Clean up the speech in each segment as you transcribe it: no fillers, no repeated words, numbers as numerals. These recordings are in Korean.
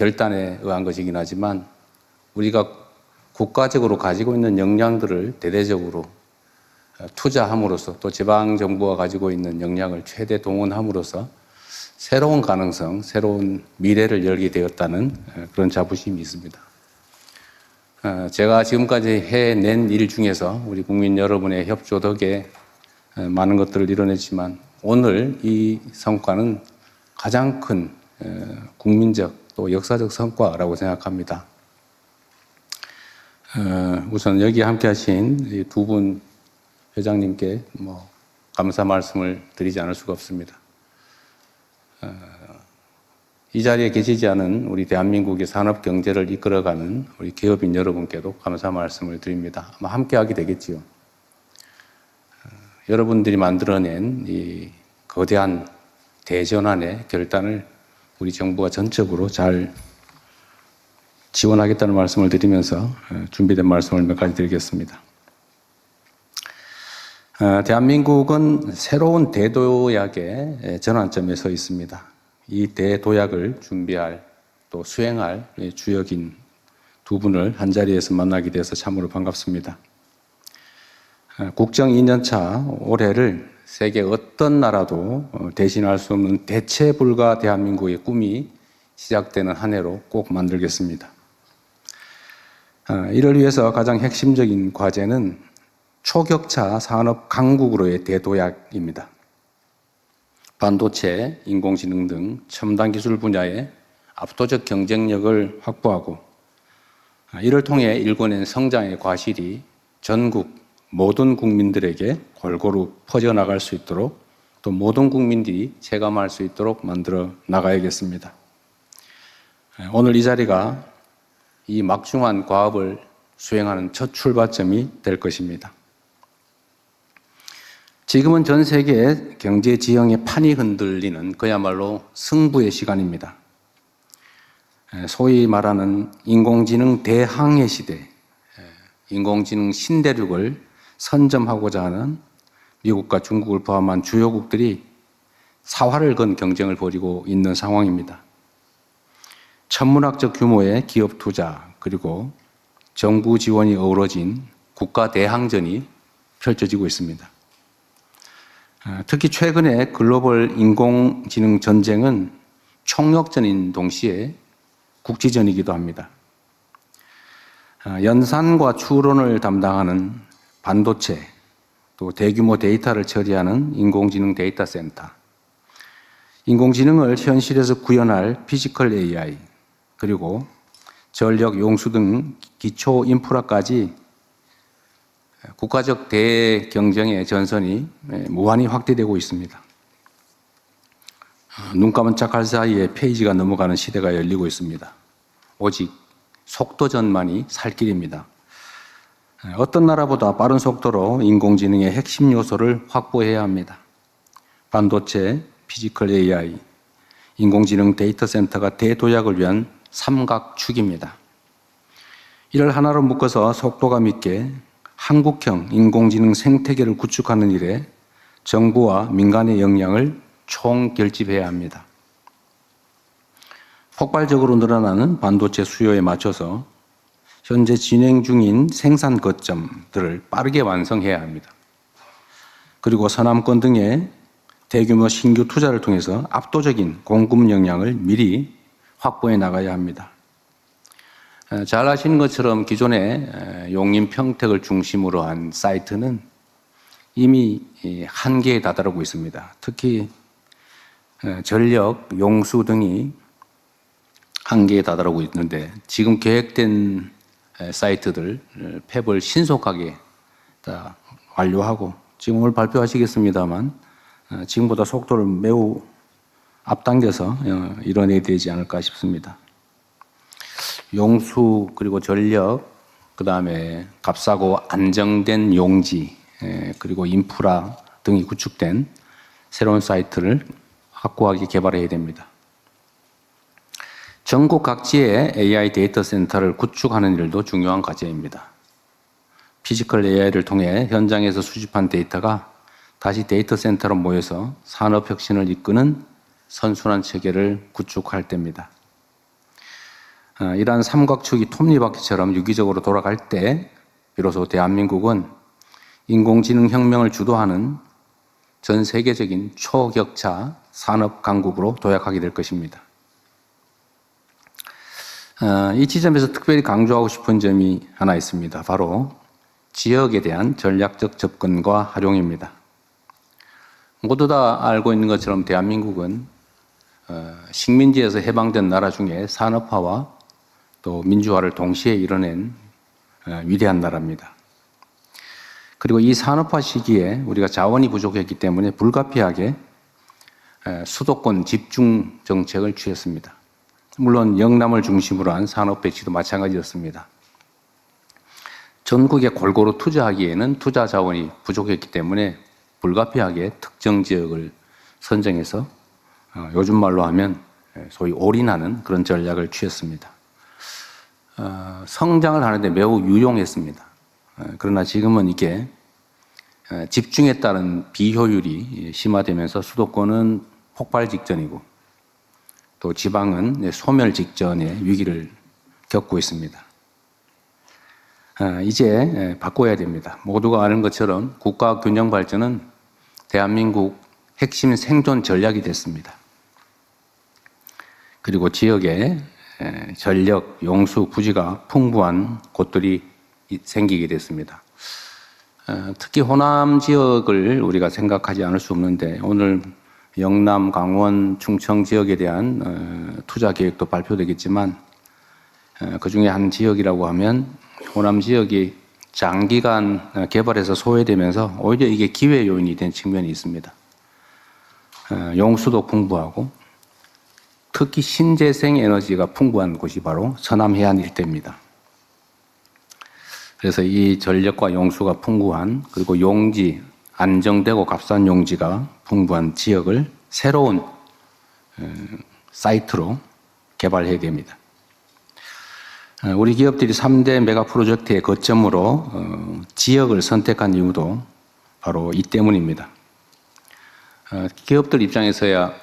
결단에 의한 것이긴 하지만 우리가 국가적으로 가지고 있는 역량들을 대대적으로 투자함으로써 또 지방정부가 가지고 있는 역량을 최대 동원함으로써 새로운 가능성, 새로운 미래를 열게 되었다는 그런 자부심이 있습니다. 제가 지금까지 해낸 일 중에서 우리 국민 여러분의 협조 덕에 많은 것들을 이뤄냈지만 오늘 이 성과는 가장 큰 국민적 또 역사적 성과라고 생각합니다. 우선 여기 함께 하신 두 분 회장님께 감사 말씀을 드리지 않을 수가 없습니다. 이 자리에 계시지 않은 우리 대한민국의 산업 경제를 이끌어가는 우리 기업인 여러분께도 감사 말씀을 드립니다. 아마 함께 하게 되겠지요. 여러분들이 만들어낸 이 거대한 대전환의 결단을 우리 정부가 전적으로 잘 지원하겠다는 말씀을 드리면서 준비된 말씀을 몇 가지 드리겠습니다. 대한민국은 새로운 대도약의 전환점에 서 있습니다. 이 대도약을 준비할 또 수행할 주역인 두 분을 한자리에서 만나게 돼서 참으로 반갑습니다. 국정 2년차 올해를 세계 어떤 나라도 대신할 수 없는 대체 불가 대한민국의 꿈이 시작되는 한 해로 꼭 만들겠습니다. 이를 위해서 가장 핵심적인 과제는 초격차 산업 강국으로의 대도약입니다. 반도체, 인공지능 등 첨단 기술 분야의 압도적 경쟁력을 확보하고 이를 통해 일궈낸 성장의 과실이 전국 모든 국민들에게 골고루 퍼져나갈 수 있도록 또 모든 국민들이 체감할 수 있도록 만들어 나가야겠습니다. 오늘 이 자리가 이 막중한 과업을 수행하는 첫 출발점이 될 것입니다. 지금은 전 세계 경제 지형의 판이 흔들리는 그야말로 승부의 시간입니다. 소위 말하는 인공지능 대항해 시대, 인공지능 신대륙을 선점하고자 하는 미국과 중국을 포함한 주요국들이 사활을 건 경쟁을 벌이고 있는 상황입니다. 천문학적 규모의 기업 투자 그리고 정부 지원이 어우러진 국가 대항전이 펼쳐지고 있습니다. 특히 최근에 글로벌 인공지능 전쟁은 총력전인 동시에 국지전이기도 합니다. 연산과 추론을 담당하는 반도체, 또 대규모 데이터를 처리하는 인공지능 데이터 센터, 인공지능을 현실에서 구현할 피지컬 AI, 그리고 전력, 용수 등 기초 인프라까지 국가적 대경쟁의 전선이 무한히 확대되고 있습니다. 눈 깜짝할 사이에 페이지가 넘어가는 시대가 열리고 있습니다. 오직 속도전만이 살 길입니다. 어떤 나라보다 빠른 속도로 인공지능의 핵심 요소를 확보해야 합니다. 반도체, 피지컬 AI, 인공지능 데이터 센터가 대도약을 위한 삼각축입니다. 이를 하나로 묶어서 속도감 있게 한국형 인공지능 생태계를 구축하는 일에 정부와 민간의 역량을 총결집해야 합니다. 폭발적으로 늘어나는 반도체 수요에 맞춰서 현재 진행 중인 생산 거점들을 빠르게 완성해야 합니다. 그리고 서남권 등의 대규모 신규 투자를 통해서 압도적인 공급 역량을 미리 확보해 나가야 합니다. 잘 아시는 것처럼 기존의 용인 평택을 중심으로 한 사이트는 이미 한계에 다다르고 있습니다. 특히 전력, 용수 등이 한계에 다다르고 있는데 지금 계획된 사이트들 폐부를 신속하게 다 완료하고 지금 오늘 발표하시겠습니다만 지금보다 속도를 매우 앞당겨서 이뤄내야 되지 않을까 싶습니다. 용수 그리고 전력, 그 다음에 값싸고 안정된 용지 그리고 인프라 등이 구축된 새로운 사이트를 확고하게 개발해야 됩니다. 전국 각지에 AI 데이터 센터를 구축하는 일도 중요한 과제입니다. 피지컬 AI를 통해 현장에서 수집한 데이터가 다시 데이터 센터로 모여서 산업 혁신을 이끄는 선순환 체계를 구축할 때입니다. 이러한 삼각축이 톱니바퀴처럼 유기적으로 돌아갈 때 비로소 대한민국은 인공지능 혁명을 주도하는 전 세계적인 초격차 산업 강국으로 도약하게 될 것입니다. 이 지점에서 특별히 강조하고 싶은 점이 하나 있습니다. 바로 지역에 대한 전략적 접근과 활용입니다. 모두 다 알고 있는 것처럼 대한민국은 식민지에서 해방된 나라 중에 산업화와 또 민주화를 동시에 이뤄낸 위대한 나라입니다. 그리고 이 산업화 시기에 우리가 자원이 부족했기 때문에 불가피하게 수도권 집중 정책을 취했습니다. 물론 영남을 중심으로 한 산업 배치도 마찬가지였습니다. 전국에 골고루 투자하기에는 투자 자원이 부족했기 때문에 불가피하게 특정 지역을 선정해서 요즘 말로 하면 소위 올인하는 그런 전략을 취했습니다. 성장을 하는데 매우 유용했습니다. 그러나 지금은 이게 집중에 따른 비효율이 심화되면서 수도권은 폭발 직전이고 또 지방은 소멸 직전의 위기를 겪고 있습니다. 이제 바꿔야 됩니다. 모두가 아는 것처럼 국가 균형 발전은 대한민국 핵심 생존 전략이 됐습니다. 그리고 지역에 전력, 용수, 부지가 풍부한 곳들이 생기게 됐습니다. 특히 호남 지역을 우리가 생각하지 않을 수 없는데 오늘 영남, 강원, 충청 지역에 대한 투자 계획도 발표되겠지만 그 중에 한 지역이라고 하면 호남 지역이 장기간 개발해서 소외되면서 오히려 이게 기회 요인이 된 측면이 있습니다. 용수도 풍부하고 특히 신재생 에너지가 풍부한 곳이 바로 서남 해안 일대입니다. 그래서 이 전력과 용수가 풍부한 그리고 용지, 안정되고 값싼 용지가 풍부한 지역을 새로운 사이트로 개발해야 됩니다. 우리 기업들이 3대 메가 프로젝트의 거점으로 지역을 선택한 이유도 바로 이 때문입니다. 기업들 입장에서야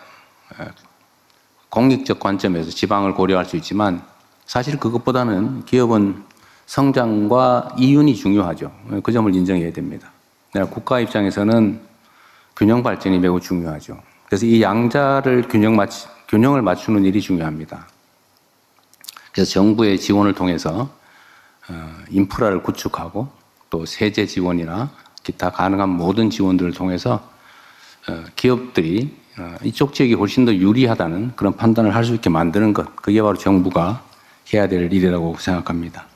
공익적 관점에서 지방을 고려할 수 있지만 사실 그것보다는 기업은 성장과 이윤이 중요하죠. 그 점을 인정해야 됩니다. 국가 입장에서는 균형 발전이 매우 중요하죠. 그래서 이 양자를 균형을 맞추는 일이 중요합니다. 그래서 정부의 지원을 통해서 인프라를 구축하고 또 세제 지원이나 기타 가능한 모든 지원들을 통해서 기업들이 이쪽 지역이 훨씬 더 유리하다는 그런 판단을 할 수 있게 만드는 것, 그게 바로 정부가 해야 될 일이라고 생각합니다.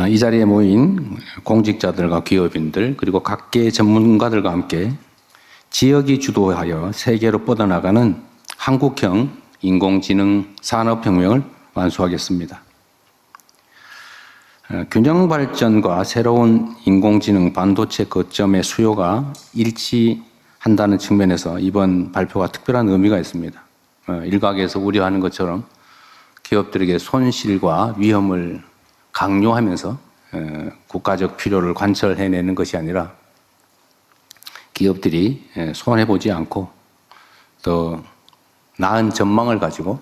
이 자리에 모인 공직자들과 기업인들 그리고 각계의 전문가들과 함께 지역이 주도하여 세계로 뻗어나가는 한국형 인공지능 산업혁명을 완수하겠습니다. 균형 발전과 새로운 인공지능 반도체 거점의 수요가 일치한다는 측면에서 이번 발표가 특별한 의미가 있습니다. 일각에서 우려하는 것처럼 기업들에게 손실과 위험을 강요하면서 국가적 필요를 관철해내는 것이 아니라 기업들이 손해보지 않고 더 나은 전망을 가지고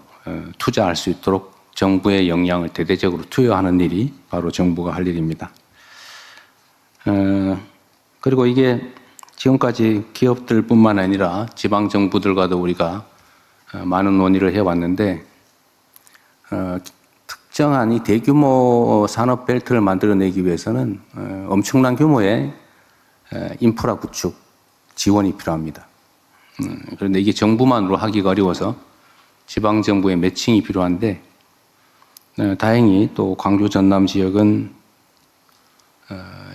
투자할 수 있도록 정부의 역량을 대대적으로 투여하는 일이 바로 정부가 할 일입니다. 그리고 이게 지금까지 기업들뿐만 아니라 지방정부들과도 우리가 많은 논의를 해왔는데 특정한 이 대규모 산업 벨트를 만들어내기 위해서는 엄청난 규모의 인프라 구축 지원이 필요합니다. 그런데 이게 정부만으로 하기가 어려워서 지방정부의 매칭이 필요한데 다행히 또 광주 전남 지역은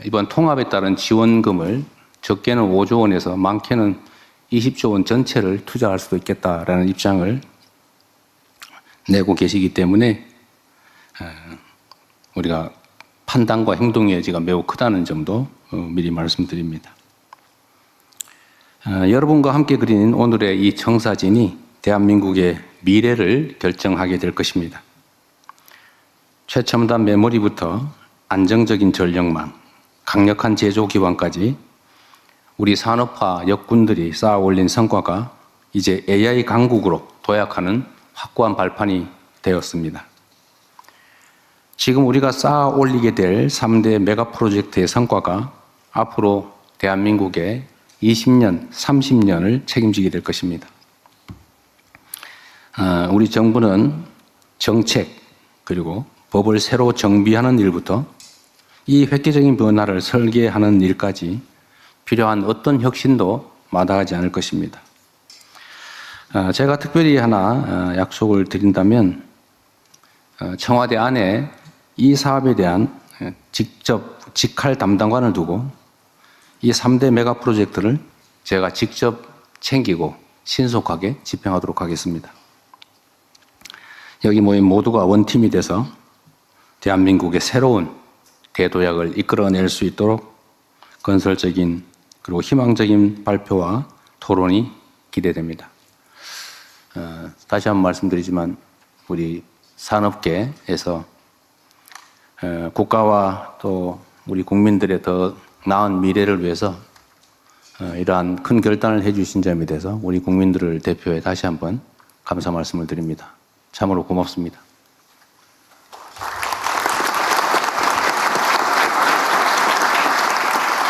이번 통합에 따른 지원금을 적게는 5조 원에서 많게는 20조 원 전체를 투자할 수도 있겠다라는 입장을 내고 계시기 때문에 우리가 판단과 행동의 여지가 매우 크다는 점도 미리 말씀드립니다. 여러분과 함께 그린 오늘의 이 청사진이 대한민국의 미래를 결정하게 될 것입니다. 최첨단 메모리부터 안정적인 전력망, 강력한 제조 기반까지 우리 산업화 역군들이 쌓아 올린 성과가 이제 AI 강국으로 도약하는 확고한 발판이 되었습니다. 지금 우리가 쌓아 올리게 될 3대 메가 프로젝트의 성과가 앞으로 대한민국의 20년, 30년을 책임지게 될 것입니다. 우리 정부는 정책 그리고 법을 새로 정비하는 일부터 이 획기적인 변화를 설계하는 일까지 필요한 어떤 혁신도 마다하지 않을 것입니다. 제가 특별히 하나 약속을 드린다면 청와대 안에 이 사업에 대한 직접 직할 담당관을 두고 이 3대 메가 프로젝트를 제가 직접 챙기고 신속하게 집행하도록 하겠습니다. 여기 모인 모두가 원팀이 돼서 대한민국의 새로운 대도약을 이끌어낼 수 있도록 건설적인 그리고 희망적인 발표와 토론이 기대됩니다. 다시 한번 말씀드리지만 우리 산업계에서 국가와 또 우리 국민들의 더 나은 미래를 위해서 이러한 큰 결단을 해주신 점에 대해서 우리 국민들을 대표해 다시 한번 감사 말씀을 드립니다. 참으로 고맙습니다.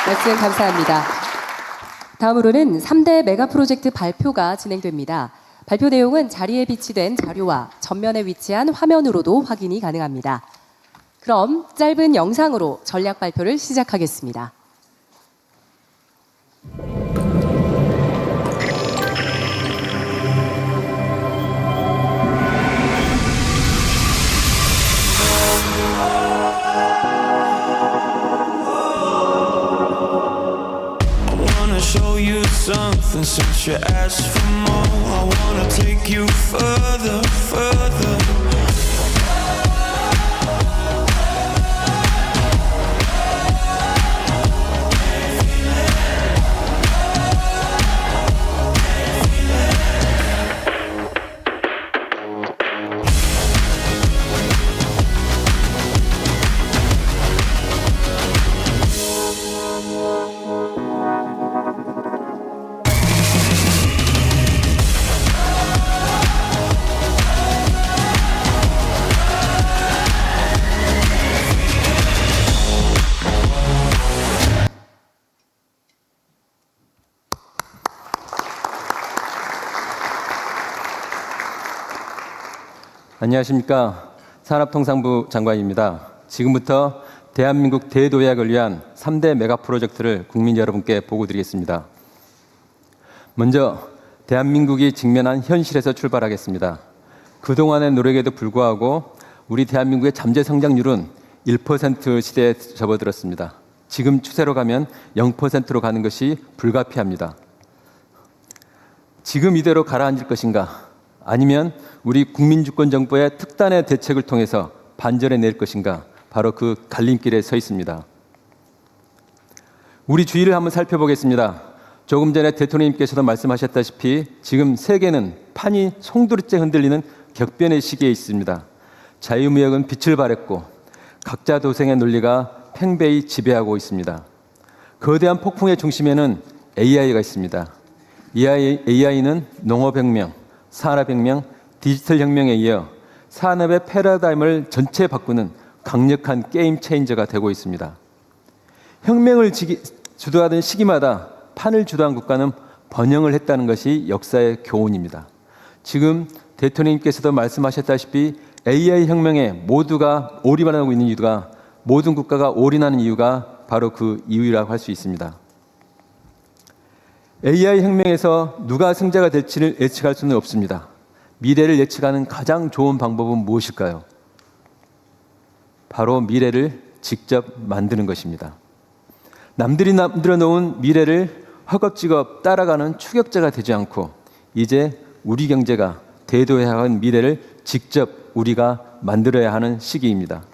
말씀 감사합니다. 다음으로는 3대 메가 프로젝트 발표가 진행됩니다. 발표 내용은 자리에 비치된 자료와 전면에 위치한 화면으로도 확인이 가능합니다. 그럼 짧은 영상으로 전략 발표를 시작하겠습니다. Show you something since you asked for more. I wanna take you further, further. 안녕하십니까. 산업통상부 장관입니다. 지금부터 대한민국 대도약을 위한 3대 메가 프로젝트를 국민 여러분께 보고드리겠습니다. 먼저 대한민국이 직면한 현실에서 출발하겠습니다. 그동안의 노력에도 불구하고 우리 대한민국의 잠재 성장률은 1% 시대에 접어들었습니다. 지금 추세로 가면 0%로 가는 것이 불가피합니다. 지금 이대로 가라앉을 것인가? 아니면 우리 국민주권정부의 특단의 대책을 통해서 반전해낼 것인가? 바로 그 갈림길에 서 있습니다. 우리 주위를 한번 살펴보겠습니다. 조금 전에 대통령님께서도 말씀하셨다시피 지금 세계는 판이 송두리째 흔들리는 격변의 시기에 있습니다. 자유무역은 빛을 발했고 각자 도생의 논리가 팽배히 지배하고 있습니다. 거대한 폭풍의 중심에는 AI가 있습니다. AI는 농업혁명, 산업혁명, 디지털혁명에 이어 산업의 패러다임을 전체 바꾸는 강력한 게임 체인저가 되고 있습니다. 혁명을 주도하던 시기마다 판을 주도한 국가는 번영을 했다는 것이 역사의 교훈입니다. 지금 대통령님께서도 말씀하셨다시피 AI 혁명에 모두가 올인하고 있는 이유가 모든 국가가 올인하는 이유가 바로 그 이유라고 할 수 있습니다. AI 혁명에서 누가 승자가 될지를 예측할 수는 없습니다. 미래를 예측하는 가장 좋은 방법은 무엇일까요? 바로 미래를 직접 만드는 것입니다. 남들이 만들어 놓은 미래를 허겁지겁 따라가는 추격자가 되지 않고 이제 우리 경제가 대도해야 하는 미래를 직접 우리가 만들어야 하는 시기입니다.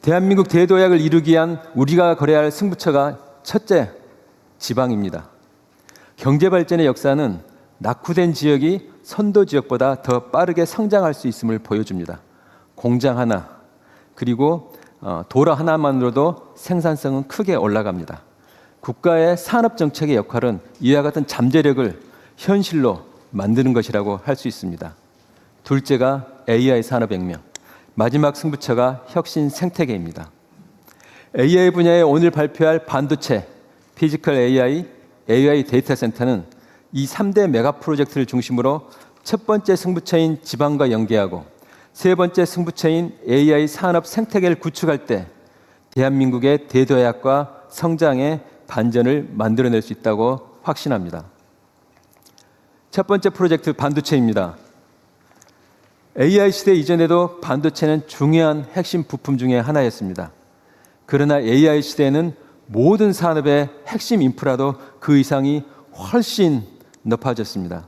대한민국 대도약을 이루기 위한 우리가 걸어야 할 승부처가 첫째, 지방입니다. 경제발전의 역사는 낙후된 지역이 선도 지역보다 더 빠르게 성장할 수 있음을 보여줍니다. 공장 하나, 그리고 도로 하나만으로도 생산성은 크게 올라갑니다. 국가의 산업정책의 역할은 이와 같은 잠재력을 현실로 만드는 것이라고 할 수 있습니다. 둘째가 AI 산업혁명, 마지막 승부처가 혁신 생태계입니다. AI 분야에 오늘 발표할 반도체, 피지컬 AI, AI 데이터 센터는 이 3대 메가 프로젝트를 중심으로 첫 번째 승부처인 지방과 연계하고 세 번째 승부처인 AI 산업 생태계를 구축할 때 대한민국의 대도약과 성장의 반전을 만들어낼 수 있다고 확신합니다. 첫 번째 프로젝트 반도체입니다. AI 시대 이전에도 반도체는 중요한 핵심 부품 중에 하나였습니다. 그러나 AI 시대에는 모든 산업의 핵심 인프라도 그 이상이 훨씬 높아졌습니다.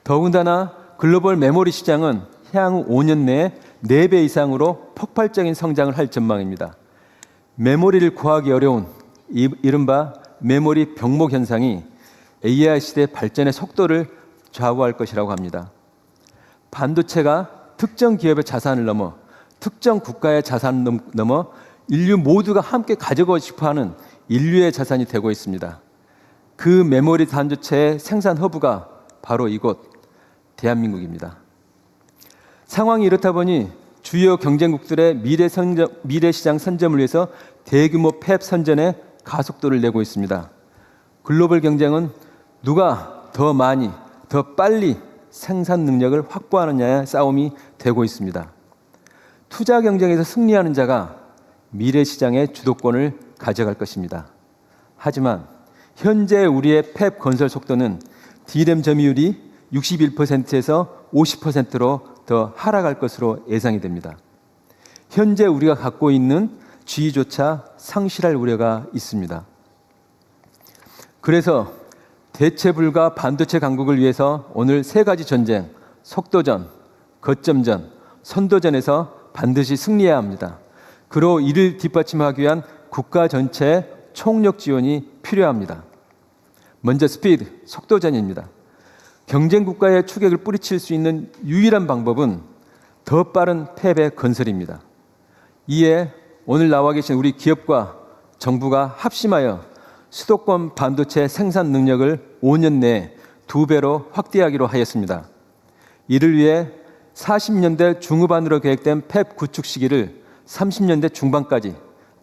더군다나 글로벌 메모리 시장은 향후 5년 내에 4배 이상으로 폭발적인 성장을 할 전망입니다. 메모리를 구하기 어려운 이른바 메모리 병목 현상이 AI 시대 발전의 속도를 좌우할 것이라고 합니다. 반도체가 특정 기업의 자산을 넘어 특정 국가의 자산을 넘어 인류 모두가 함께 가지고 싶어하는 인류의 자산이 되고 있습니다. 그 메모리 반도체의 생산 허브가 바로 이곳 대한민국입니다. 상황이 이렇다 보니 주요 경쟁국들의 미래 시장 선점을 위해서 대규모 팹 선전에 가속도를 내고 있습니다. 글로벌 경쟁은 누가 더 많이, 더 빨리 생산 능력을 확보하느냐의 싸움이 되고 있습니다. 투자 경쟁에서 승리하는 자가 미래 시장의 주도권을 가져갈 것입니다. 하지만 현재 우리의 팹 건설 속도는 D램 점유율이 61%에서 50%로 더 하락할 것으로 예상이 됩니다. 현재 우리가 갖고 있는 지위조차 상실할 우려가 있습니다. 그래서 대체 불가 반도체 강국을 위해서 오늘 3가지 전쟁, 속도전, 거점전, 선도전에서 반드시 승리해야 합니다. 그로 이를 뒷받침하기 위한 국가 전체의 총력 지원이 필요합니다. 먼저 스피드, 속도전입니다. 경쟁 국가의 추격을 뿌리칠 수 있는 유일한 방법은 더 빠른 팹의 건설입니다. 이에 오늘 나와 계신 우리 기업과 정부가 합심하여 수도권 반도체 생산 능력을 5년 내에 2배로 확대하기로 하였습니다. 이를 위해 40년대 중후반으로 계획된 팹 구축 시기를 30년대 중반까지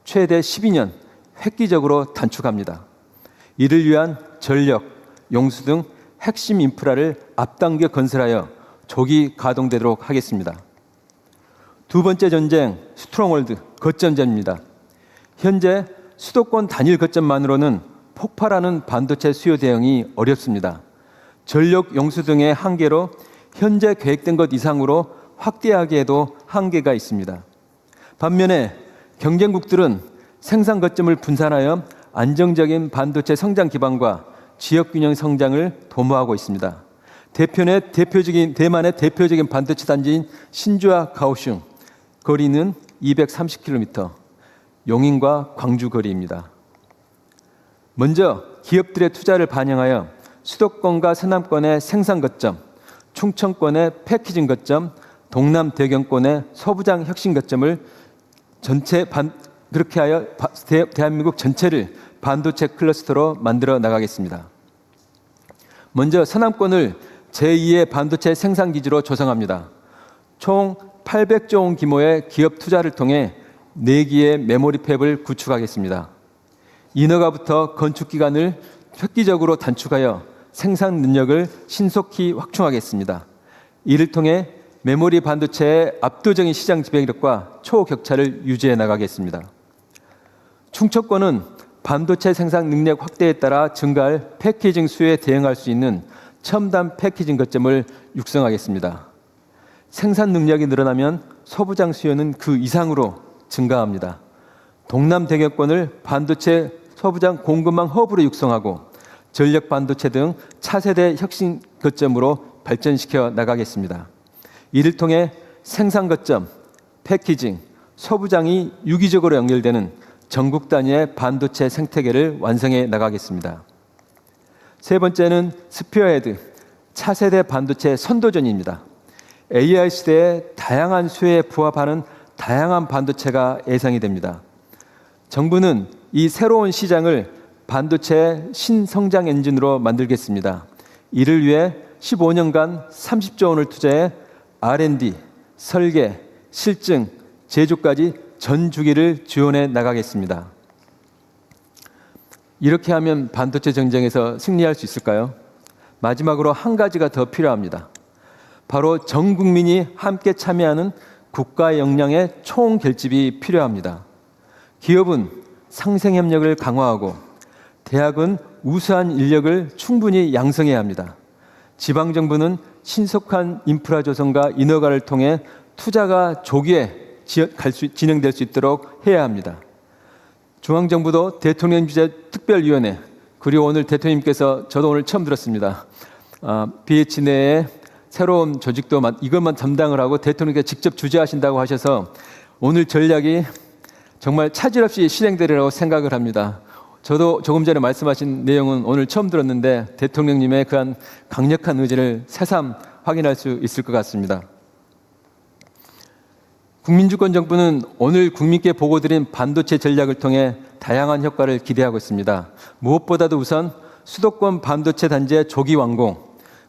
최대 12년 획기적으로 단축합니다. 이를 위한 전력, 용수 등 핵심 인프라를 앞당겨 건설하여 조기 가동되도록 하겠습니다. 두 번째 전쟁, 스트롱홀드, 거점전입니다. 현재 수도권 단일 거점만으로는 폭발하는 반도체 수요 대응이 어렵습니다. 전력, 용수 등의 한계로 현재 계획된 것 이상으로 확대하기에도 한계가 있습니다. 반면에 경쟁국들은 생산 거점을 분산하여 안정적인 반도체 성장 기반과 지역 균형 성장을 도모하고 있습니다. 대만의 대표적인 반도체 단지인 신주와 가오슝, 거리는 230km, 용인과 광주 거리입니다. 먼저 기업들의 투자를 반영하여 수도권과 서남권의 생산 거점, 충청권의 패키징 거점, 동남 대경권의 서부장 혁신 거점을 그렇게 하여 대한민국 전체를 반도체 클러스터로 만들어 나가겠습니다. 먼저 서남권을 제2의 반도체 생산 기지로 조성합니다. 총 800조 원 규모의 기업 투자를 통해 4기의 메모리 팹을 구축하겠습니다. 인허가부터 건축 기간을 획기적으로 단축하여 생산 능력을 신속히 확충하겠습니다. 이를 통해 메모리 반도체의 압도적인 시장 지배력과 초격차를 유지해 나가겠습니다. 충청권은 반도체 생산 능력 확대에 따라 증가할 패키징 수요에 대응할 수 있는 첨단 패키징 거점을 육성하겠습니다. 생산 능력이 늘어나면 소부장 수요는 그 이상으로 증가합니다. 동남 대경권을 반도체 소부장 공급망 허브로 육성하고 전력 반도체 등 차세대 혁신 거점으로 발전시켜 나가겠습니다. 이를 통해 생산 거점, 패키징, 소부장이 유기적으로 연결되는 전국 단위의 반도체 생태계를 완성해 나가겠습니다. 세 번째는 스피어헤드, 차세대 반도체 선도전입니다. AI 시대의 다양한 수요에 부합하는 다양한 반도체가 예상이 됩니다. 정부는 이 새로운 시장을 반도체 신성장 엔진으로 만들겠습니다. 이를 위해 15년간 30조 원을 투자해 R&D, 설계, 실증, 제조까지 전 주기를 지원해 나가겠습니다. 이렇게 하면 반도체 경쟁에서 승리할 수 있을까요? 마지막으로 한 가지가 더 필요합니다. 바로 전 국민이 함께 참여하는 국가 역량의 총결집이 필요합니다. 기업은 상생협력을 강화하고 대학은 우수한 인력을 충분히 양성해야 합니다. 지방정부는 신속한 인프라 조성과 인허가를 통해 투자가 조기에 진행될 수 있도록 해야 합니다. 중앙정부도 대통령 주재 특별위원회, 그리고 오늘 대통령님께서 저도 오늘 처음 들었습니다. BH 내에 새로운 조직도 이것만 담당을 하고 대통령께서 직접 주재하신다고 하셔서 오늘 전략이 정말 차질 없이 실행되리라고 생각을 합니다. 저도 조금 전에 말씀하신 내용은 오늘 처음 들었는데 대통령님의 그한 강력한 의지를 새삼 확인할 수 있을 것 같습니다. 국민주권정부는 오늘 국민께 보고드린 반도체 전략을 통해 다양한 효과를 기대하고 있습니다. 무엇보다도 우선 수도권 반도체 단지의 조기 완공,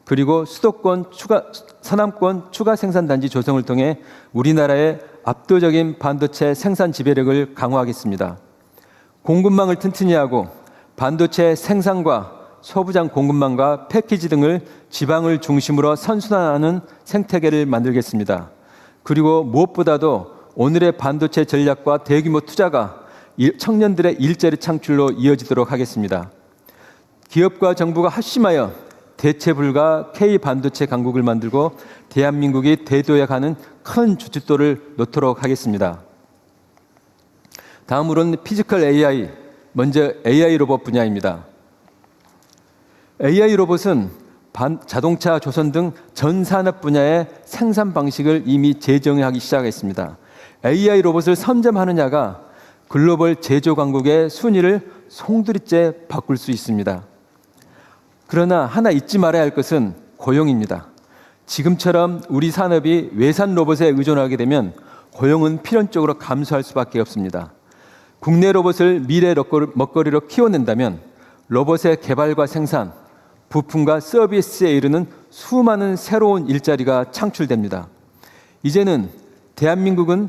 그리고 서남권 추가 생산단지 조성을 통해 우리나라의 압도적인 반도체 생산 지배력을 강화하겠습니다. 공급망을 튼튼히 하고 반도체 생산과 소부장 공급망과 패키지 등을 지방을 중심으로 선순환하는 생태계를 만들겠습니다. 그리고 무엇보다도 오늘의 반도체 전략과 대규모 투자가 청년들의 일자리 창출로 이어지도록 하겠습니다. 기업과 정부가 합심하여 대체 불가 K반도체 강국을 만들고 대한민국이 대도에 가는 큰 주춧돌을 놓도록 하겠습니다. 다음으로는 피지컬 AI, 먼저 AI 로봇 분야입니다. AI 로봇은 자동차, 조선 등 전 산업 분야의 생산 방식을 이미 재정하기 시작했습니다. AI 로봇을 선점하느냐가 글로벌 제조 강국의 순위를 송두리째 바꿀 수 있습니다. 그러나 하나 잊지 말아야 할 것은 고용입니다. 지금처럼 우리 산업이 외산 로봇에 의존하게 되면 고용은 필연적으로 감소할 수밖에 없습니다. 국내 로봇을 미래 먹거리로 키워낸다면 로봇의 개발과 생산, 부품과 서비스에 이르는 수많은 새로운 일자리가 창출됩니다. 이제는 대한민국은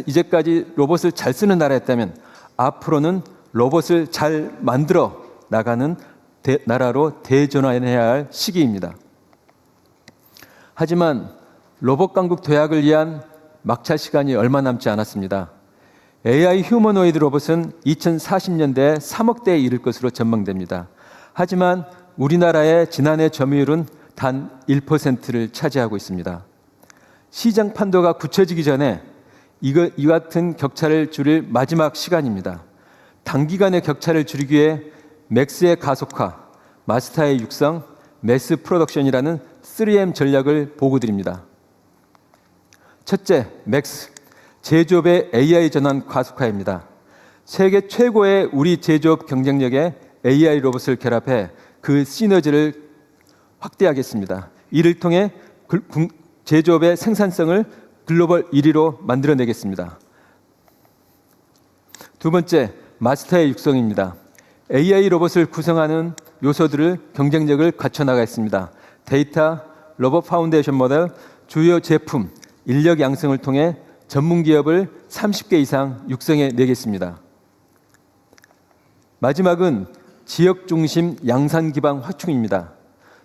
이제까지 로봇을 잘 쓰는 나라였다면 앞으로는 로봇을 잘 만들어 나가는 나라로 대전환해야 할 시기입니다. 하지만 로봇 강국 도약을 위한 막차 시간이 얼마 남지 않았습니다. AI 휴머노이드 로봇은 2040년대에 3억 대에 이를 것으로 전망됩니다. 하지만 우리나라의 지난해 점유율은 단 1%를 차지하고 있습니다. 시장 판도가 굳혀지기 전에 이 같은 격차를 줄일 마지막 시간입니다. 단기간의 격차를 줄이기 위해 맥스의 가속화, 마스터의 육성, 매스 프로덕션이라는 3M 전략을 보고드립니다. 첫째, 맥스, 제조업의 AI 전환 가속화입니다. 세계 최고의 우리 제조업 경쟁력에 AI 로봇을 결합해 그 시너지를 확대하겠습니다. 이를 통해 제조업의 생산성을 글로벌 1위로 만들어내겠습니다. 두 번째, 마스터의 육성입니다. AI 로봇을 구성하는 요소들을 경쟁력을 갖춰나가겠습니다. 데이터, 로봇 파운데이션 모델, 주요 제품, 인력 양성을 통해 전문 기업을 30개 이상 육성해 내겠습니다. 마지막은 지역 중심 양산 기반 확충입니다.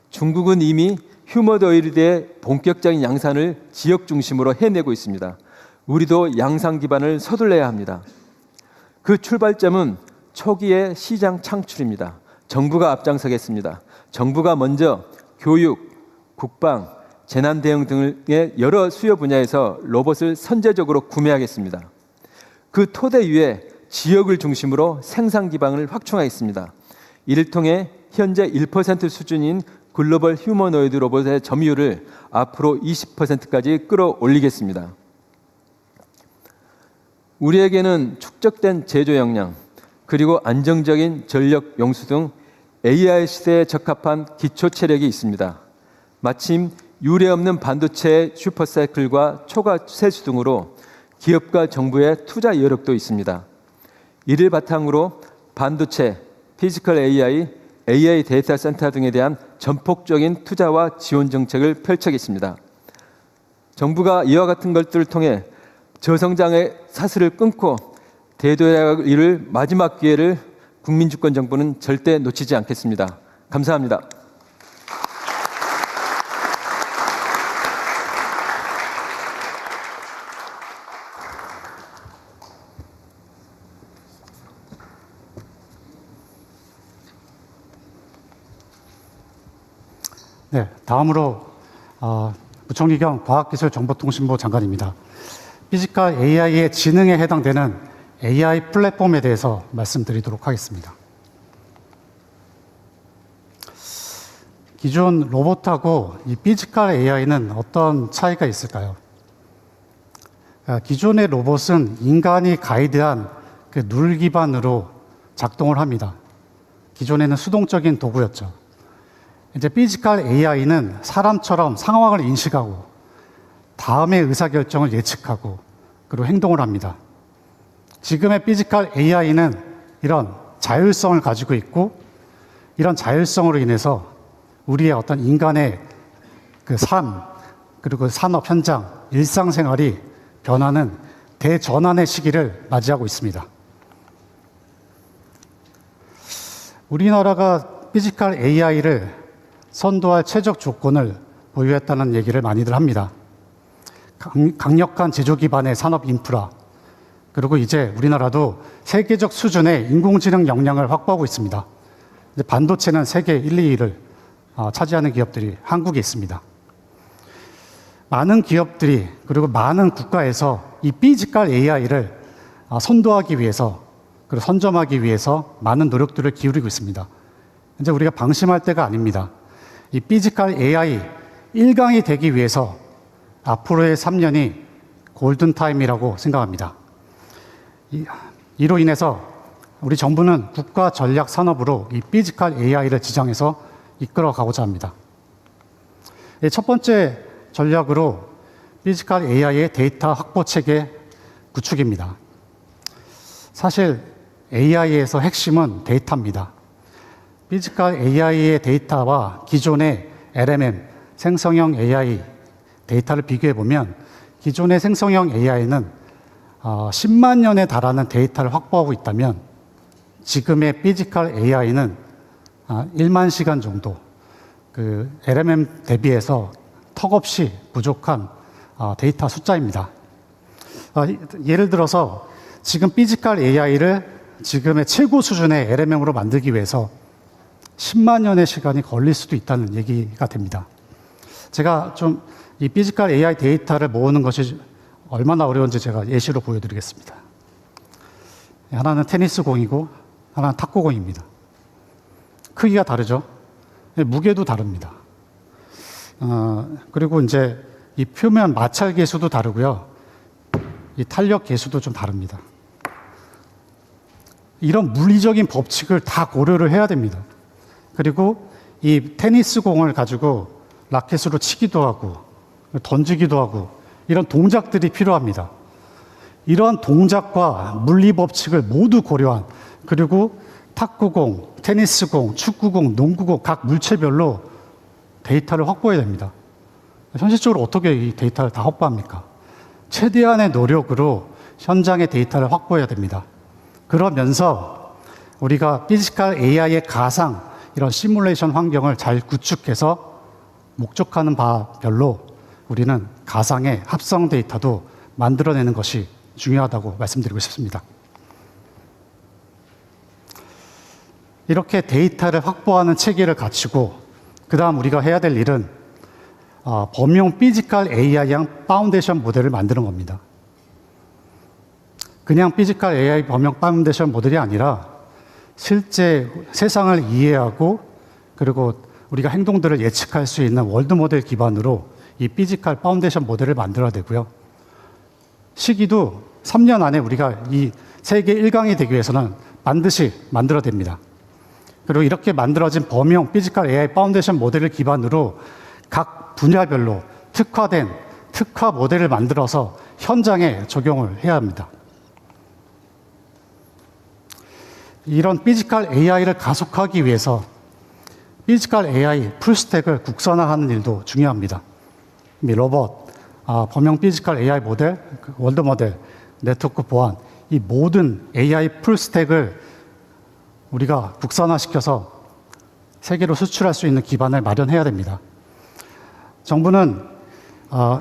중국은 이미 휴머노이드의 본격적인 양산을 지역 중심으로 해내고 있습니다. 우리도 양산 기반을 서둘러야 합니다. 그 출발점은 초기의 시장 창출입니다. 정부가 앞장서겠습니다. 정부가 먼저 교육, 국방, 재난 대응 등의 여러 수요 분야에서 로봇을 선제적으로 구매하겠습니다. 그 토대 위에 지역을 중심으로 생산 기반을 확충하겠습니다. 이를 통해 현재 1% 수준인 글로벌 휴머노이드 로봇의 점유율을 앞으로 20%까지 끌어올리겠습니다. 우리에게는 축적된 제조 역량, 그리고 안정적인 전력 용수 등 AI 시대에 적합한 기초 체력이 있습니다. 마침 유례없는 반도체의 슈퍼사이클과 초과 세수 등으로 기업과 정부의 투자 여력도 있습니다. 이를 바탕으로 반도체, 피지컬 AI, AI 데이터 센터 등에 대한 전폭적인 투자와 지원 정책을 펼쳐겠습니다. 정부가 이와 같은 것들을 통해 저성장의 사슬을 끊고 대도해야 할 일을 마지막 기회를 국민주권 정부는 절대 놓치지 않겠습니다. 감사합니다. 네, 다음으로 부총리 겸 과학기술정보통신부 장관입니다. 피지컬 AI의 지능에 해당되는 AI 플랫폼에 대해서 말씀드리도록 하겠습니다. 기존 로봇하고 이 피지컬 AI는 어떤 차이가 있을까요? 기존의 로봇은 인간이 가이드한 그 룰 기반으로 작동을 합니다. 기존에는 수동적인 도구였죠. 이제 피지컬 AI는 사람처럼 상황을 인식하고 다음의 의사결정을 예측하고 그리고 행동을 합니다. 지금의 피지컬 AI는 이런 자율성을 가지고 있고 이런 자율성으로 인해서 우리의 어떤 인간의 그 삶 그리고 산업 현장, 일상생활이 변하는 대전환의 시기를 맞이하고 있습니다. 우리나라가 피지컬 AI를 선도할 최적 조건을 보유했다는 얘기를 많이들 합니다. 강력한 제조 기반의 산업 인프라, 그리고 이제 우리나라도 세계적 수준의 인공지능 역량을 확보하고 있습니다. 이제 반도체는 세계 1, 2위를 차지하는 기업들이 한국에 있습니다. 많은 기업들이 그리고 많은 국가에서 이 피지컬 AI를 선도하기 위해서 그리고 선점하기 위해서 많은 노력들을 기울이고 있습니다. 이제 우리가 방심할 때가 아닙니다. 이 피지컬 AI 1강이 되기 위해서 앞으로의 3년이 골든타임이라고 생각합니다. 이로 인해서 우리 정부는 국가 전략 산업으로 이 피지컬 AI를 지정해서 이끌어가고자 합니다. 첫 번째 전략으로 피지컬 AI의 데이터 확보 체계 구축입니다. 사실 AI에서 핵심은 데이터입니다. 피지컬 AI의 데이터와 기존의 LMM, 생성형 AI 데이터를 비교해 보면 기존의 생성형 AI는 10만 년에 달하는 데이터를 확보하고 있다면 지금의 피지컬 AI는 1만 시간 정도 그 LMM 대비해서 턱없이 부족한 데이터 숫자입니다. 예를 들어서 지금 피지컬 AI를 지금의 최고 수준의 LMM으로 만들기 위해서 10만 년의 시간이 걸릴 수도 있다는 얘기가 됩니다. 제가 좀 이 피지컬 AI 데이터를 모으는 것이 얼마나 어려운지 제가 예시로 보여드리겠습니다. 하나는 테니스 공이고 하나는 탁구공입니다. 크기가 다르죠? 무게도 다릅니다. 그리고 이제 이 표면 마찰 계수도 다르고요. 이 탄력 계수도 좀 다릅니다. 이런 물리적인 법칙을 다 고려를 해야 됩니다. 그리고 이 테니스 공을 가지고 라켓으로 치기도 하고 던지기도 하고 이런 동작들이 필요합니다. 이러한 동작과 물리 법칙을 모두 고려한 그리고 탁구공, 테니스공, 축구공, 농구공 각 물체별로 데이터를 확보해야 됩니다. 현실적으로 어떻게 이 데이터를 다 확보합니까? 최대한의 노력으로 현장의 데이터를 확보해야 됩니다. 그러면서 우리가 피지컬 AI의 가상 이런 시뮬레이션 환경을 잘 구축해서 목적하는 바별로 우리는 가상의 합성 데이터도 만들어내는 것이 중요하다고 말씀드리고 싶습니다. 이렇게 데이터를 확보하는 체계를 갖추고 그 다음 우리가 해야 될 일은 범용 피지컬 AI형 파운데이션 모델을 만드는 겁니다. 그냥 피지컬 AI 범용 파운데이션 모델이 아니라 실제 세상을 이해하고 그리고 우리가 행동들을 예측할 수 있는 월드 모델 기반으로 이 피지컬 파운데이션 모델을 만들어야 되고요. 시기도 3년 안에 우리가 이 세계 1강이 되기 위해서는 반드시 만들어야 됩니다. 그리고 이렇게 만들어진 범용 피지컬 AI 파운데이션 모델을 기반으로 각 분야별로 특화된 특화 모델을 만들어서 현장에 적용을 해야 합니다. 이런 피지컬 AI를 가속하기 위해서 피지컬 AI 풀스택을 국산화하는 일도 중요합니다. 로봇, 범용 피지컬 AI 모델, 월드 모델, 네트워크 보안, 이 모든 AI 풀스택을 우리가 국산화시켜서 세계로 수출할 수 있는 기반을 마련해야 됩니다. 정부는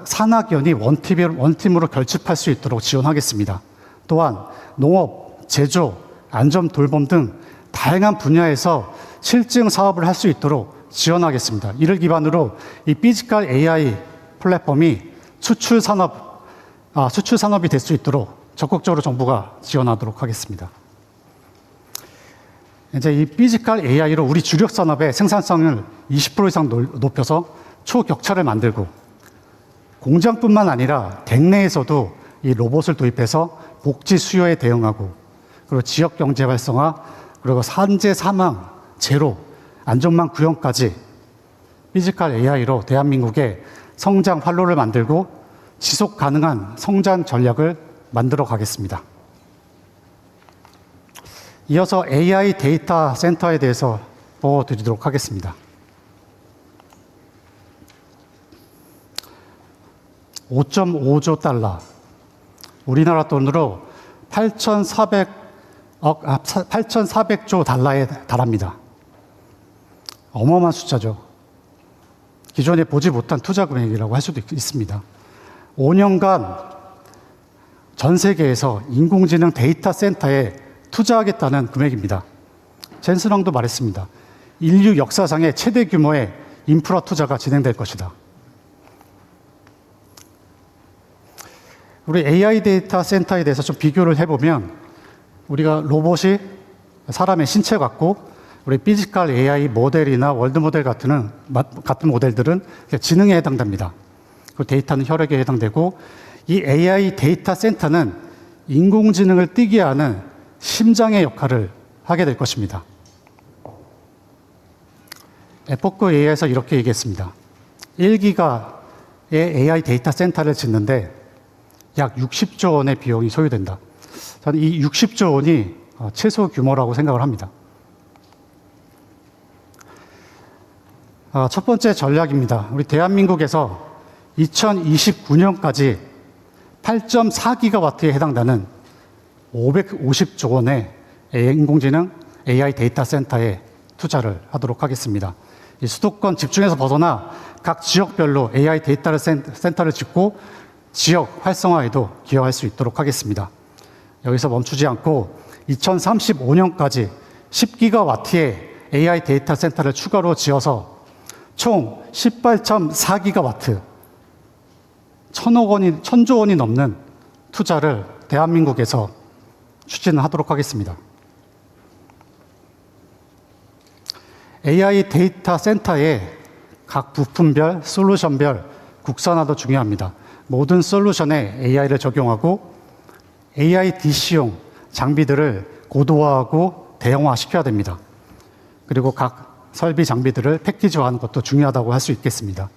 산학연이 원팀으로 결집할 수 있도록 지원하겠습니다. 또한 농업, 제조, 안전 돌봄 등 다양한 분야에서 실증 사업을 할 수 있도록 지원하겠습니다. 이를 기반으로 이 피지컬 AI 플랫폼이 수출 산업이 될 수 있도록 적극적으로 정부가 지원하도록 하겠습니다. 이제 이 피지컬 AI로 우리 주력 산업의 생산성을 20% 이상 높여서 초격차를 만들고 공장뿐만 아니라 댁내에서도 이 로봇을 도입해서 복지 수요에 대응하고 그리고 지역 경제 활성화 그리고 산재 사망 제로 안전망 구현까지 피지컬 AI로 대한민국의 성장 활로를 만들고 지속 가능한 성장 전략을 만들어 가겠습니다. 이어서 AI 데이터 센터에 대해서 보여드리도록 하겠습니다. 5.5조 달러, 우리나라 돈으로 8,400조 달러에 달합니다. 어마어마한 숫자죠. 기존에 보지 못한 투자 금액이라고 할 수도 있습니다. 5년간 전 세계에서 인공지능 데이터 센터에 투자하겠다는 금액입니다. 젠슨왕도 말했습니다. 인류 역사상의 최대 규모의 인프라 투자가 진행될 것이다. 우리 AI 데이터 센터에 대해서 좀 비교를 해보면 우리가 로봇이 사람의 신체 같고 우리 피지컬 AI 모델이나 월드 모델 같은 모델들은 지능에 해당됩니다. 그 데이터는 혈액에 해당되고 이 AI 데이터 센터는 인공지능을 뛰게 하는 심장의 역할을 하게 될 것입니다. 에포크 AI에서 이렇게 얘기했습니다. 1기가의 AI 데이터 센터를 짓는데 약 60조 원의 비용이 소요된다. 저는 이 60조 원이 최소 규모라고 생각을 합니다. 첫 번째 전략입니다. 우리 대한민국에서 2029년까지 8.4기가와트에 해당되는 550조 원의 인공지능 AI 데이터 센터에 투자를 하도록 하겠습니다. 이 수도권 집중에서 벗어나 각 지역별로 AI 데이터 센터를 짓고 지역 활성화에도 기여할 수 있도록 하겠습니다. 여기서 멈추지 않고 2035년까지 10기가와트의 AI 데이터 센터를 추가로 지어서 총 18.4기가와트, 1,000조 원이 넘는 투자를 대한민국에서 추진하도록 하겠습니다. AI 데이터 센터의 각 부품별, 솔루션별 국산화도 중요합니다. 모든 솔루션에 AI를 적용하고 AI DC용 장비들을 고도화하고 대형화시켜야 됩니다. 그리고 각 설비 장비들을 패키지화하는 것도 중요하다고 할 수 있겠습니다.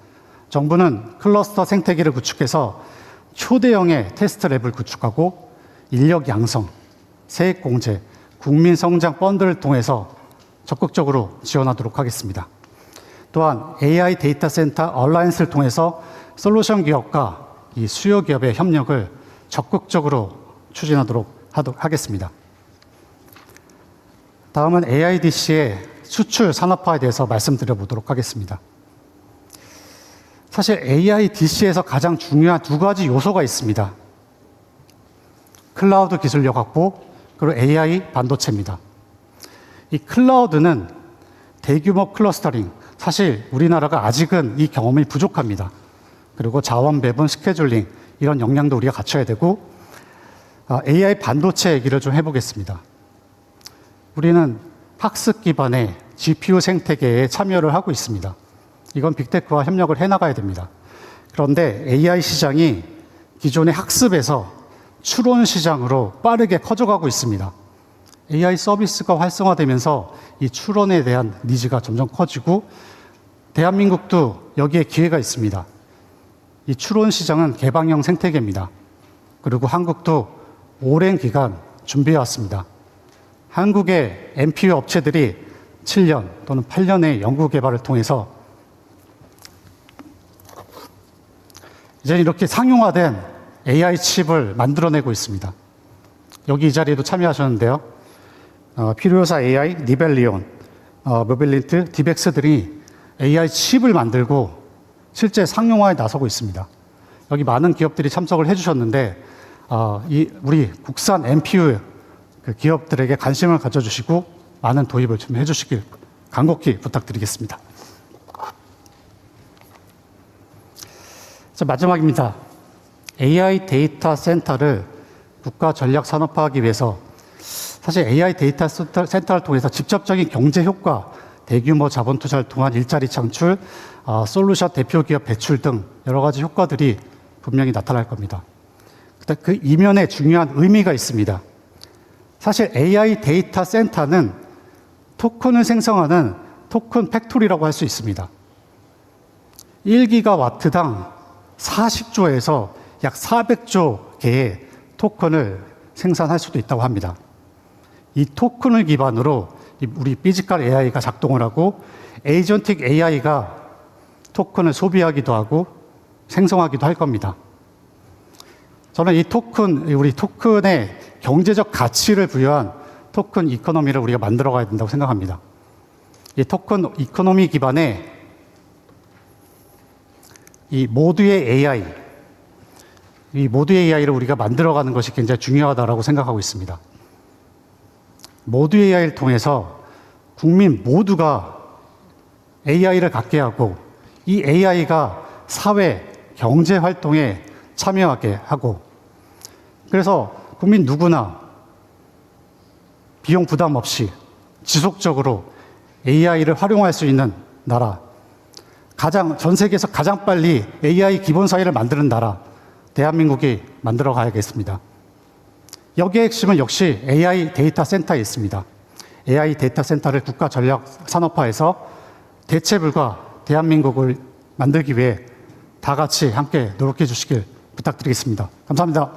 정부는 클러스터 생태계를 구축해서 초대형의 테스트 랩을 구축하고 인력 양성, 세액 공제, 국민 성장 펀드를 통해서 적극적으로 지원하도록 하겠습니다. 또한 AI 데이터 센터 얼라이언스를 통해서 솔루션 기업과 이 수요 기업의 협력을 적극적으로 추진하도록 하겠습니다. 다음은 AIDC의 수출 산업화에 대해서 말씀드려 보도록 하겠습니다. 사실 AIDC에서 가장 중요한 두 가지 요소가 있습니다. 클라우드 기술력 확보, 그리고 AI 반도체입니다. 이 클라우드는 대규모 클러스터링, 사실 우리나라가 아직은 이 경험이 부족합니다. 그리고 자원 배분, 스케줄링, 이런 역량도 우리가 갖춰야 되고, AI 반도체 얘기를 좀 해보겠습니다. 우리는 학습 기반의 GPU 생태계에 참여를 하고 있습니다. 이건 빅테크와 협력을 해나가야 됩니다. 그런데 AI 시장이 기존의 학습에서 추론 시장으로 빠르게 커져가고 있습니다. AI 서비스가 활성화되면서 이 추론에 대한 니즈가 점점 커지고 대한민국도 여기에 기회가 있습니다. 이 추론 시장은 개방형 생태계입니다. 그리고 한국도 오랜 기간 준비해왔습니다. 한국의 NPU 업체들이 7년 또는 8년의 연구 개발을 통해서 이제 이렇게 상용화된 AI 칩을 만들어내고 있습니다. 여기 이 자리에도 참여하셨는데요. 필요사 AI, 니벨리온, 모빌린트, 디벡스들이 AI 칩을 만들고 실제 상용화에 나서고 있습니다. 여기 많은 기업들이 참석을 해주셨는데 우리 국산 NPU 기업들에게 관심을 가져주시고 많은 도입을 좀 해주시길 간곡히 부탁드리겠습니다. 자, 마지막입니다. AI 데이터 센터를 국가 전략 산업화하기 위해서 사실 AI 데이터 센터를 통해서 직접적인 경제 효과, 대규모 자본 투자를 통한 일자리 창출, 솔루션 대표 기업 배출 등 여러 가지 효과들이 분명히 나타날 겁니다. 그 이면에 중요한 의미가 있습니다. 사실 AI 데이터 센터는 토큰을 생성하는 토큰 팩토리라고 할 수 있습니다. 1기가와트당 40조에서 약 400조 개의 토큰을 생산할 수도 있다고 합니다. 이 토큰을 기반으로 우리 피지컬 AI가 작동을 하고 에이전틱 AI가 토큰을 소비하기도 하고 생성하기도 할 겁니다. 저는 우리 토큰의 경제적 가치를 부여한 토큰 이코노미를 우리가 만들어 가야 된다고 생각합니다. 이 토큰 이코노미 기반의 이 모두의 AI를 우리가 만들어가는 것이 굉장히 중요하다고 생각하고 있습니다. 모두의 AI를 통해서 국민 모두가 AI를 갖게 하고 이 AI가 사회, 경제 활동에 참여하게 하고 그래서 국민 누구나 비용 부담 없이 지속적으로 AI를 활용할 수 있는 나라, 전 세계에서 가장 빨리 AI 기본 사회를 만드는 나라, 대한민국이 만들어 가야겠습니다. 여기의 핵심은 역시 AI 데이터 센터에 있습니다. AI 데이터 센터를 국가 전략 산업화해서 대체불가 대한민국을 만들기 위해 다 같이 함께 노력해 주시길 부탁드리겠습니다. 감사합니다.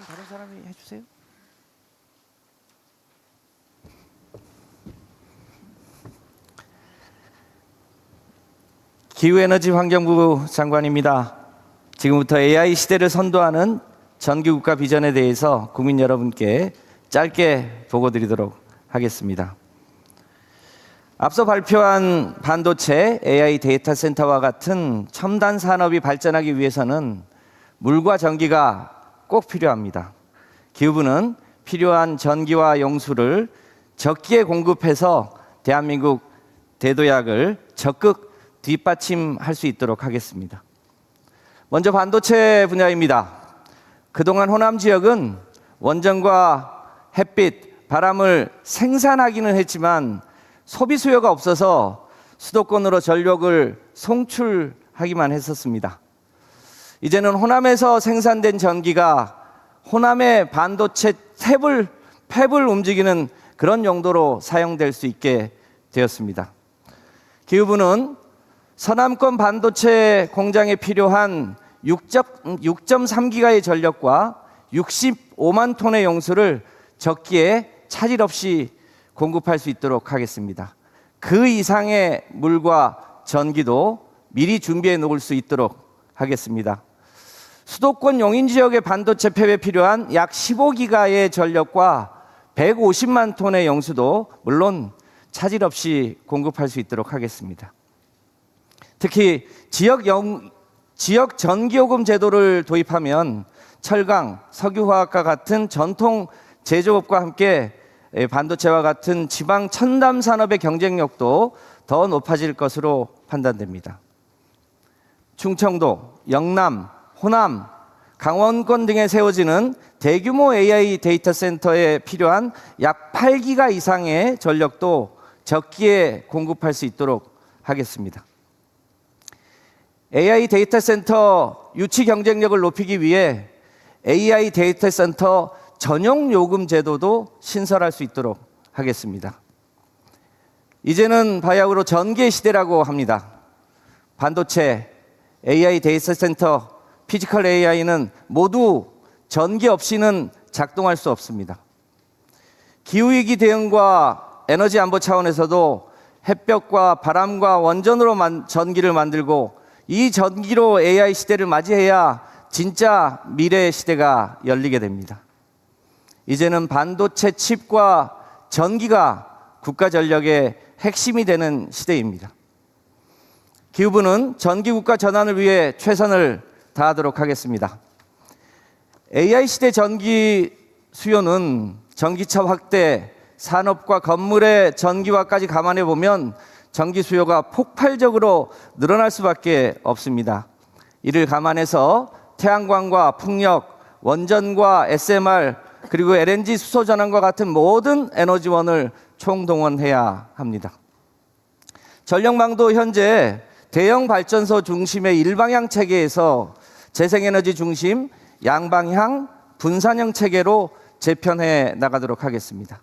다른 사람이 해주세요. 기후에너지환경부 장관입니다. 지금부터 AI 시대를 선도하는 전기국가 비전에 대해서 국민 여러분께 짧게 보고드리도록 하겠습니다. 앞서 발표한 반도체, AI 데이터 센터와 같은 첨단 산업이 발전하기 위해서는 물과 전기가 꼭 필요합니다. 기후부는 필요한 전기와 용수를 적기에 공급해서 대한민국 대도약을 적극 뒷받침할 수 있도록 하겠습니다. 먼저 반도체 분야입니다. 그동안 호남 지역은 원전과 햇빛, 바람을 생산하기는 했지만 소비 수요가 없어서 수도권으로 전력을 송출하기만 했었습니다. 이제는 호남에서 생산된 전기가 호남의 반도체 팹을 움직이는 그런 용도로 사용될 수 있게 되었습니다. 기후부는 서남권 반도체 공장에 필요한 6.3기가의 전력과 65만 톤의 용수를 적기에 차질 없이 공급할 수 있도록 하겠습니다. 그 이상의 물과 전기도 미리 준비해 놓을 수 있도록 하겠습니다. 수도권 용인 지역의 반도체 팹에 필요한 약 15기가의 전력과 150만 톤의 용수도 물론 차질 없이 공급할 수 있도록 하겠습니다. 특히 지역 전기요금 제도를 도입하면 철강, 석유화학과 같은 전통 제조업과 함께 반도체와 같은 지방 첨단 산업의 경쟁력도 더 높아질 것으로 판단됩니다. 충청도, 영남, 호남, 강원권 등에 세워지는 대규모 AI 데이터 센터에 필요한 약 8기가 이상의 전력도 적기에 공급할 수 있도록 하겠습니다. AI 데이터 센터 유치 경쟁력을 높이기 위해 AI 데이터 센터 전용 요금 제도도 신설할 수 있도록 하겠습니다. 이제는 바야흐로 전기의 시대라고 합니다. 반도체, AI 데이터 센터, 피지컬 AI는 모두 전기 없이는 작동할 수 없습니다. 기후위기 대응과 에너지 안보 차원에서도 햇볕과 바람과 원전으로 전기를 만들고 이 전기로 AI 시대를 맞이해야 진짜 미래의 시대가 열리게 됩니다. 이제는 반도체 칩과 전기가 국가 전력의 핵심이 되는 시대입니다. 기후부는 전기국가 전환을 위해 최선을 다하도록 하겠습니다. AI 시대 전기 수요는 전기차 확대, 산업과 건물의 전기화까지 감안해 보면 전기 수요가 폭발적으로 늘어날 수밖에 없습니다. 이를 감안해서 태양광과 풍력, 원전과 SMR, 그리고 LNG 수소 전환과 같은 모든 에너지원을 총동원해야 합니다. 전력망도 현재 대형 발전소 중심의 일방향 체계에서 재생에너지 중심 양방향 분산형 체계로 재편해 나가도록 하겠습니다.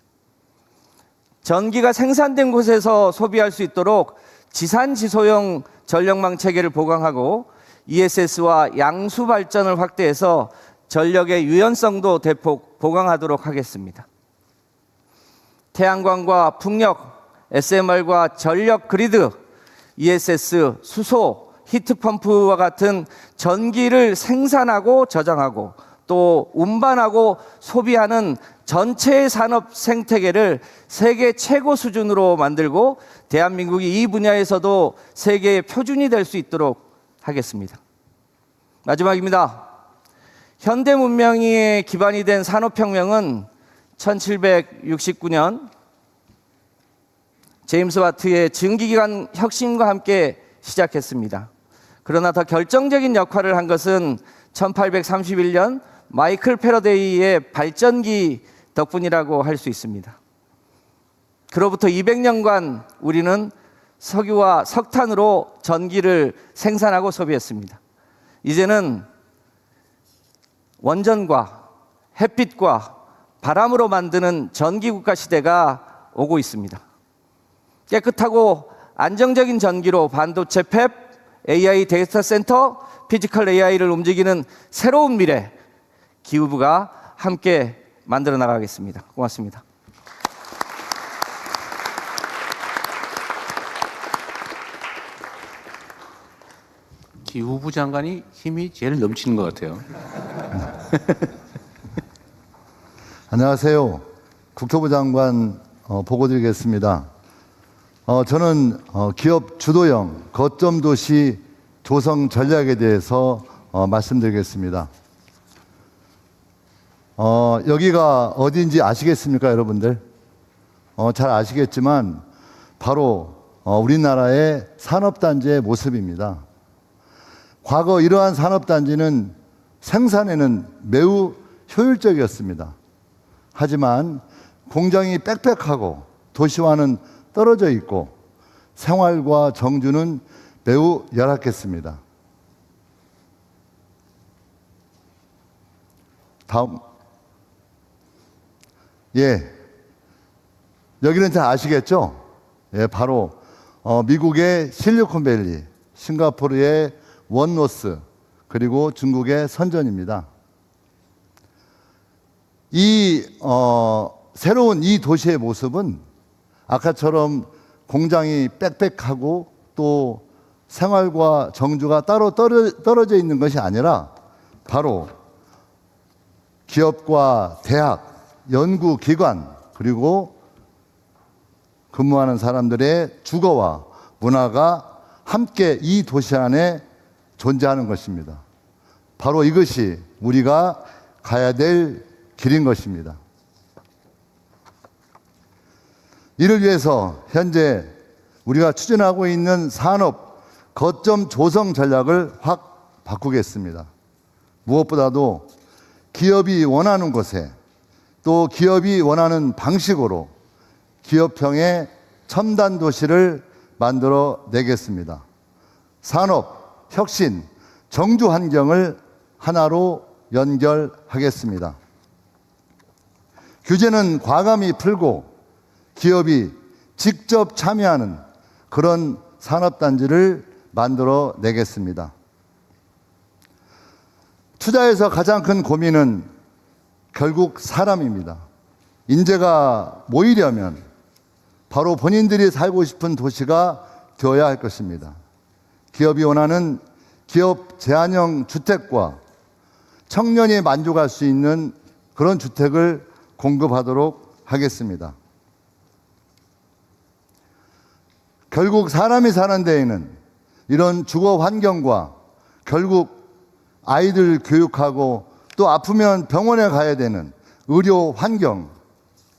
전기가 생산된 곳에서 소비할 수 있도록 지산지소형 전력망 체계를 보강하고 ESS와 양수 발전을 확대해서 전력의 유연성도 대폭 보강하도록 하겠습니다. 태양광과 풍력, SMR과 전력 그리드, ESS, 수소, 히트펌프와 같은 전기를 생산하고 저장하고 또 운반하고 소비하는 전체 산업 생태계를 세계 최고 수준으로 만들고 대한민국이 이 분야에서도 세계의 표준이 될 수 있도록 하겠습니다. 마지막입니다. 현대 문명이 기반이 된 산업혁명은 1769년 제임스 와트의 증기기관 혁신과 함께 시작했습니다. 그러나 더 결정적인 역할을 한 것은 1831년 마이클 패러데이의 발전기 덕분이라고 할 수 있습니다. 그로부터 200년간 우리는 석유와 석탄으로 전기를 생산하고 소비했습니다. 이제는 원전과 햇빛과 바람으로 만드는 전기국가 시대가 오고 있습니다. 깨끗하고 안정적인 전기로 반도체 팹, AI 데이터 센터, 피지컬 AI를 움직이는 새로운 미래, 기후부가 함께 만들어 나가겠습니다. 고맙습니다. 기후부 장관이 힘이 제일 넘치는 것 같아요. 안녕하세요. 국토부 장관 보고드리겠습니다. 저는 기업 주도형 거점 도시 조성 전략에 대해서 말씀드리겠습니다. 여기가 어디인지 아시겠습니까, 여러분들? 잘 아시겠지만 바로 우리나라의 산업단지의 모습입니다. 과거 이러한 산업단지는 생산에는 매우 효율적이었습니다. 하지만 공장이 빽빽하고 도시와는 떨어져 있고 생활과 정주는 매우 열악했습니다. 다음. 여기는 잘 아시겠죠? 바로 미국의 실리콘밸리, 싱가포르의 원노스, 그리고 중국의 선전입니다. 새로운 이 도시의 모습은 아까처럼 공장이 빽빽하고 또 생활과 정주가 따로 떨어져 있는 것이 아니라 바로 기업과 대학, 연구기관, 그리고 근무하는 사람들의 주거와 문화가 함께 이 도시 안에 존재하는 것입니다. 바로 이것이 우리가 가야 될 길인 것입니다. 이를 위해서 현재 우리가 추진하고 있는 산업 거점 조성 전략을 확 바꾸겠습니다. 무엇보다도 기업이 원하는 곳에 또 기업이 원하는 방식으로 기업형의 첨단 도시를 만들어 내겠습니다. 산업, 혁신, 정주 환경을 하나로 연결하겠습니다. 규제는 과감히 풀고 기업이 직접 참여하는 그런 산업단지를 만들어 내겠습니다. 투자에서 가장 큰 고민은 결국 사람입니다. 인재가 모이려면 바로 본인들이 살고 싶은 도시가 되어야 할 것입니다. 기업이 원하는 기업 제한형 주택과 청년이 만족할 수 있는 그런 주택을 공급하도록 하겠습니다. 결국 사람이 사는 데에는 이런 주거 환경과 결국 아이들 교육하고 또 아프면 병원에 가야 되는 의료 환경,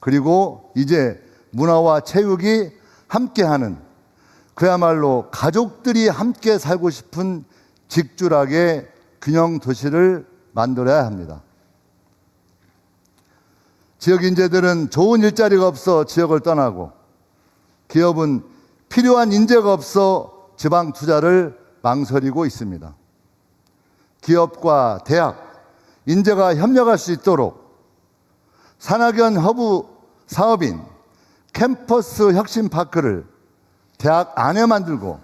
그리고 이제 문화와 체육이 함께하는, 그야말로 가족들이 함께 살고 싶은 직줄하게 균형 도시를 만들어야 합니다. 지역 인재들은 좋은 일자리가 없어 지역을 떠나고, 기업은 필요한 인재가 없어 지방 투자를 망설이고 있습니다. 기업과 대학, 인재가 협력할 수 있도록 산학연 허브 사업인 캠퍼스 혁신파크를 대학 안에 만들고,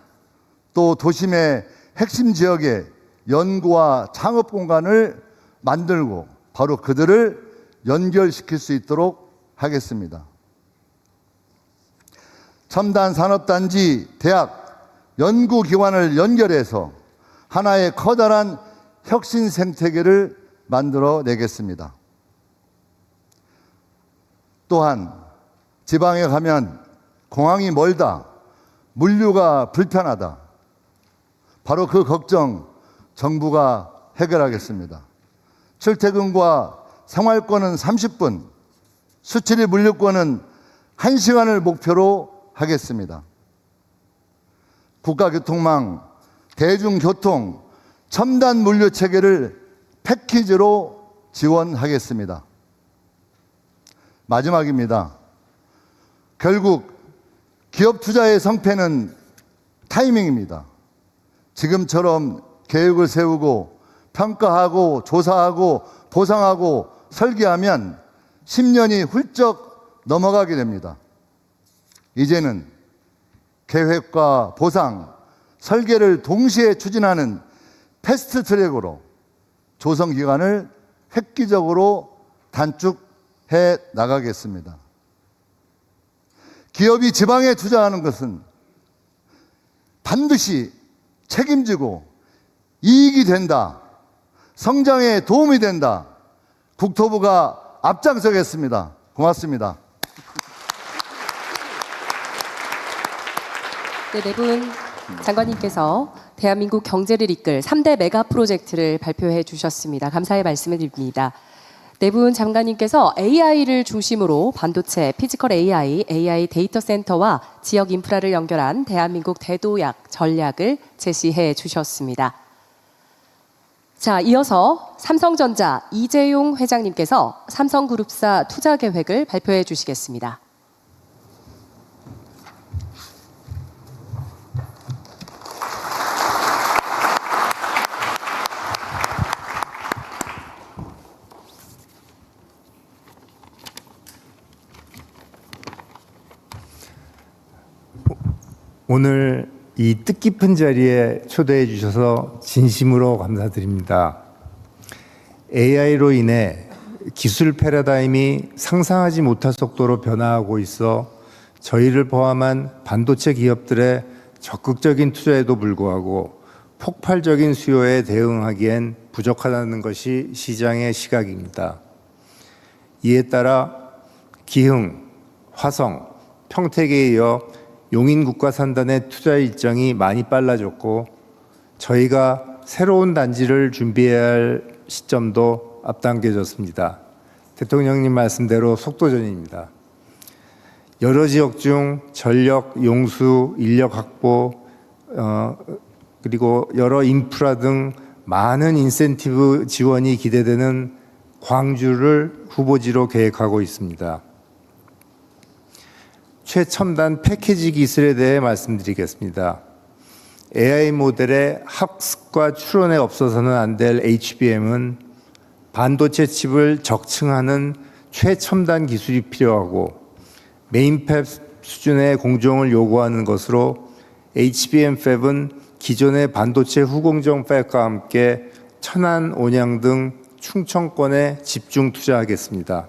또 도심의 핵심 지역에 연구와 창업 공간을 만들고 바로 그들을 연결시킬 수 있도록 하겠습니다. 첨단 산업단지, 대학, 연구기관을 연결해서 하나의 커다란 혁신 생태계를 만들어 내겠습니다. 또한 지방에 가면 공항이 멀다, 물류가 불편하다. 바로 그 걱정 정부가 해결하겠습니다. 출퇴근과 생활권은 30분, 수출입 물류권은 1시간을 목표로 하겠습니다. 국가교통망, 대중교통, 첨단 물류 체계를 패키지로 지원하겠습니다. 마지막입니다. 결국 기업 투자의 성패는 타이밍입니다. 지금처럼 계획을 세우고 평가하고 조사하고 보상하고 설계하면 10년이 훌쩍 넘어가게 됩니다. 이제는 계획과 보상, 설계를 동시에 추진하는 패스트 트랙으로 조성 기간을 획기적으로 단축해 나가겠습니다. 기업이 지방에 투자하는 것은 반드시 책임지고 이익이 된다, 성장에 도움이 된다, 국토부가 앞장서겠습니다. 고맙습니다. 네, 네 분 장관님께서 대한민국 경제를 이끌 3대 메가 프로젝트를 발표해 주셨습니다. 감사의 말씀을 드립니다. 네 분 장관님께서 AI를 중심으로 반도체, 피지컬 AI, AI 데이터 센터와 지역 인프라를 연결한 대한민국 대도약 전략을 제시해 주셨습니다. 자, 이어서 삼성전자 이재용 회장님께서 삼성그룹사 투자 계획을 발표해 주시겠습니다. 오늘 이 뜻깊은 자리에 초대해 주셔서 진심으로 감사드립니다. AI로 인해 기술 패러다임이 상상하지 못할 속도로 변화하고 있어 저희를 포함한 반도체 기업들의 적극적인 투자에도 불구하고 폭발적인 수요에 대응하기엔 부족하다는 것이 시장의 시각입니다. 이에 따라 기흥, 화성, 평택에 이어 용인국가산단의 투자 일정이 많이 빨라졌고 저희가 새로운 단지를 준비해야 할 시점도 앞당겨졌습니다. 대통령님 말씀대로 속도전입니다. 여러 지역 중 전력, 용수, 인력 확보, 그리고 여러 인프라 등 많은 인센티브 지원이 기대되는 광주를 후보지로 계획하고 있습니다. 최첨단 패키지 기술에 대해 말씀드리겠습니다. AI 모델의 학습과 추론에 없어서는 안 될 HBM은 반도체 칩을 적층하는 최첨단 기술이 필요하고 메인팹 수준의 공정을 요구하는 것으로 HBM 팹은 기존의 반도체 후공정 팹과 함께 천안, 온양 등 충청권에 집중 투자하겠습니다.